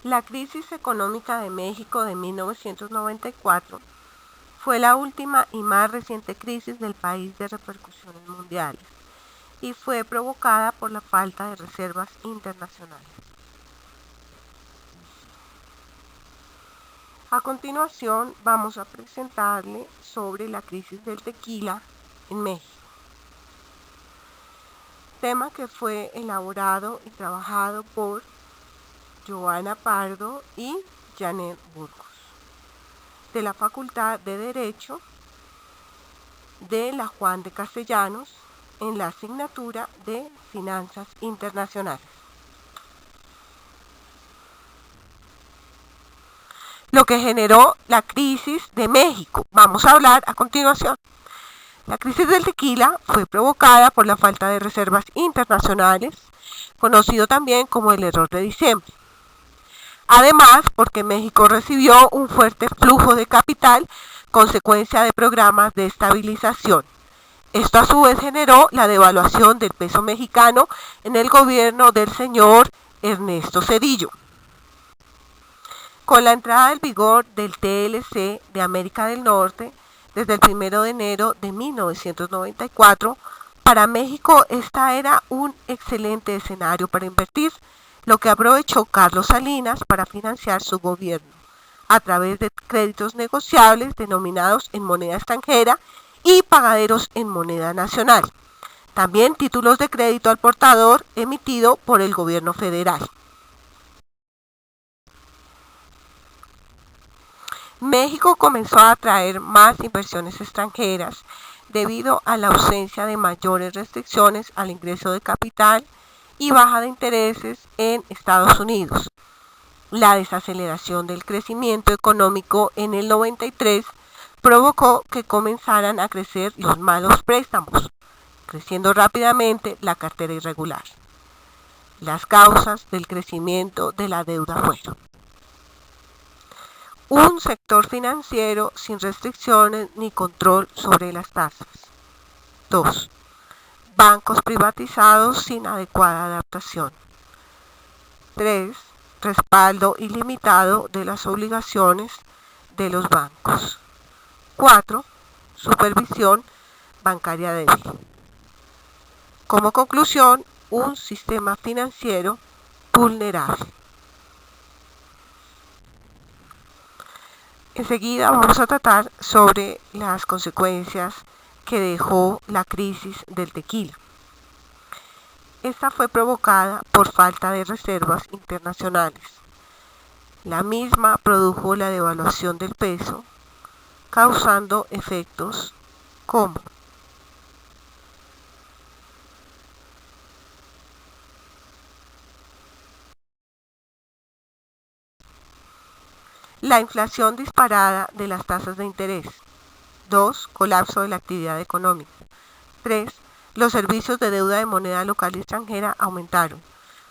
La crisis económica de México de 1994 fue la última y más reciente crisis del país de repercusiones mundiales y fue provocada por la falta de reservas internacionales. A continuación vamos a presentarle sobre la crisis del tequila en México, tema que fue elaborado y trabajado por Joana Pardo y Janet Burgos, de la Facultad de Derecho de la Juan de Castellanos, en la asignatura de Finanzas Internacionales. Lo que generó la crisis de México. Vamos a hablar a continuación. La crisis del tequila fue provocada por la falta de reservas internacionales, conocido también como el error de diciembre. Además, porque México recibió un fuerte flujo de capital, consecuencia de programas de estabilización. Esto a su vez generó la devaluación del peso mexicano en el gobierno del señor Ernesto Zedillo. Con la entrada en vigor del TLC de América del Norte, desde el 1 de enero de 1994, para México esta era un excelente escenario para invertir, lo que aprovechó Carlos Salinas para financiar su gobierno, a través de créditos negociables denominados en moneda extranjera y pagaderos en moneda nacional. También títulos de crédito al portador emitido por el gobierno federal. México comenzó a atraer más inversiones extranjeras debido a la ausencia de mayores restricciones al ingreso de capital y baja de intereses en Estados Unidos. La desaceleración del crecimiento económico en el 93 provocó que comenzaran a crecer los malos préstamos, creciendo rápidamente la cartera irregular. Las causas del crecimiento de la deuda fueron: un sector financiero sin restricciones ni control sobre las tasas. 2. Bancos privatizados sin adecuada adaptación. 3. Respaldo ilimitado de las obligaciones de los bancos. 4. Supervisión bancaria débil. Como conclusión, un sistema financiero vulnerable. Enseguida vamos a tratar sobre las consecuencias que dejó la crisis del tequila. Esta fue provocada por falta de reservas internacionales. La misma produjo la devaluación del peso, causando efectos como la inflación disparada de las tasas de interés. 2. Colapso de la actividad económica. 3. Los servicios de deuda de moneda local y extranjera aumentaron.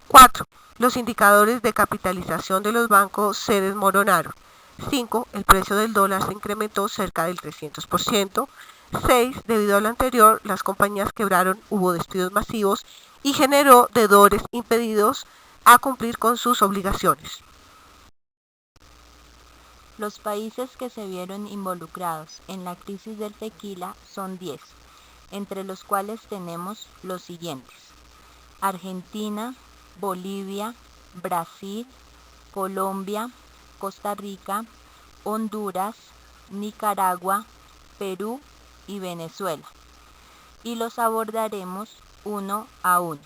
4. Los indicadores de capitalización de los bancos se desmoronaron. 5. El precio del dólar se incrementó cerca del 300%. 6. Debido a lo anterior, las compañías quebraron, hubo despidos masivos y generó deudores impedidos a cumplir con sus obligaciones. Los países que se vieron involucrados en la crisis del tequila son 10, entre los cuales tenemos los siguientes: Argentina, Bolivia, Brasil, Colombia, Costa Rica, Honduras, Nicaragua, Perú y Venezuela. Y los abordaremos uno a uno.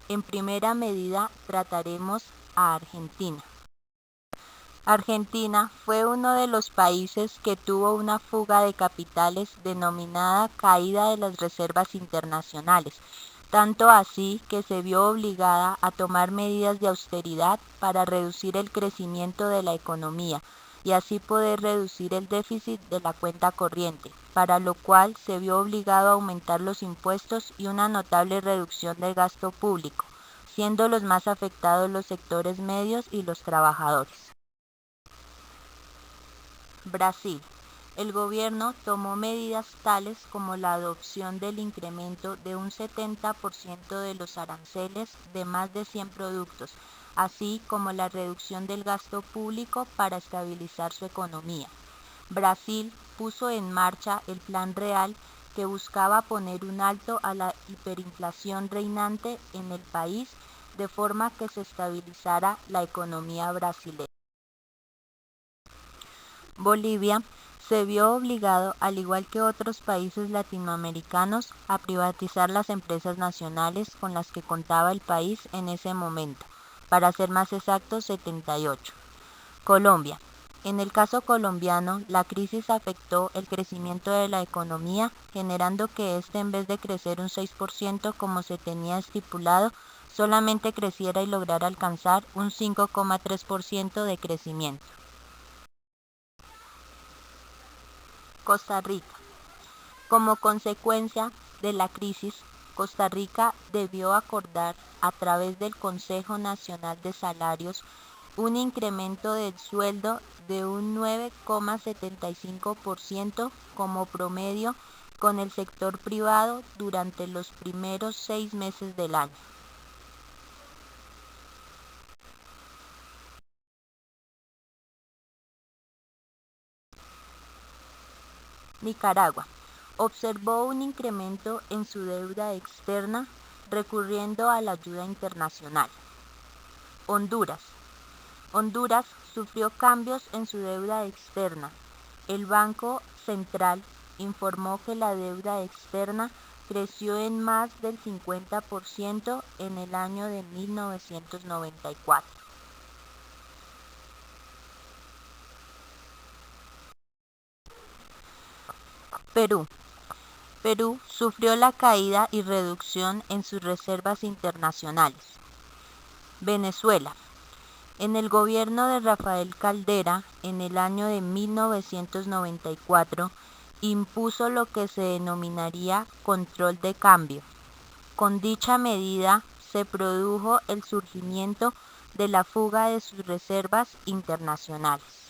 En primera medida trataremos a Argentina. Argentina fue uno de los países que tuvo una fuga de capitales denominada caída de las reservas internacionales, tanto así que se vio obligada a tomar medidas de austeridad para reducir el crecimiento de la economía y así poder reducir el déficit de la cuenta corriente, para lo cual se vio obligado a aumentar los impuestos y una notable reducción del gasto público, siendo los más afectados los sectores medios y los trabajadores. Brasil. El gobierno tomó medidas tales como la adopción del incremento de un 70% de los aranceles de más de 100 productos, así como la reducción del gasto público para estabilizar su economía. Brasil puso en marcha el Plan Real, que buscaba poner un alto a la hiperinflación reinante en el país, de forma que se estabilizara la economía brasileña. Bolivia se vio obligado, al igual que otros países latinoamericanos, a privatizar las empresas nacionales con las que contaba el país en ese momento, para ser más exactos 78. Colombia. En el caso colombiano, la crisis afectó el crecimiento de la economía, generando que éste, en vez de crecer un 6% como se tenía estipulado, solamente creciera y lograra alcanzar un 5,3% de crecimiento. Costa Rica. Como consecuencia de la crisis, Costa Rica debió acordar a través del Consejo Nacional de Salarios un incremento del sueldo de un 9,75% como promedio con el sector privado durante los primeros 6 meses del año. Nicaragua observó un incremento en su deuda externa recurriendo a la ayuda internacional. Honduras. Honduras sufrió cambios en su deuda externa. El Banco Central informó que la deuda externa creció en más del 50% en el año de 1994. Perú. Perú sufrió la caída y reducción en sus reservas internacionales. Venezuela. En el gobierno de Rafael Caldera, en el año de 1994, impuso lo que se denominaría control de cambio. Con dicha medida se produjo el surgimiento de la fuga de sus reservas internacionales.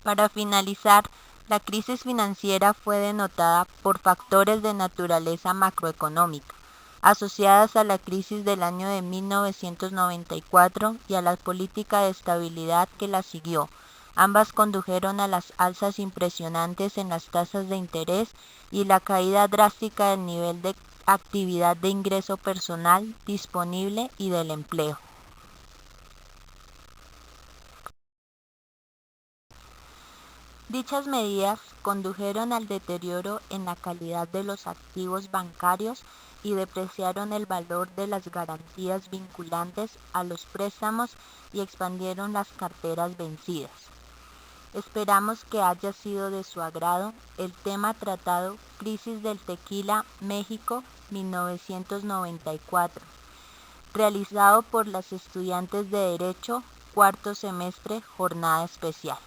Para finalizar, la crisis financiera fue denotada por factores de naturaleza macroeconómica, asociadas a la crisis del año de 1994 y a la política de estabilidad que la siguió. Ambas condujeron a las alzas impresionantes en las tasas de interés y la caída drástica del nivel de actividad de ingreso personal disponible y del empleo. Dichas medidas condujeron al deterioro en la calidad de los activos bancarios y depreciaron el valor de las garantías vinculantes a los préstamos y expandieron las carteras vencidas. Esperamos que haya sido de su agrado el tema tratado Crisis del Tequila, México, 1994, realizado por las estudiantes de Derecho, cuarto semestre, jornada especial.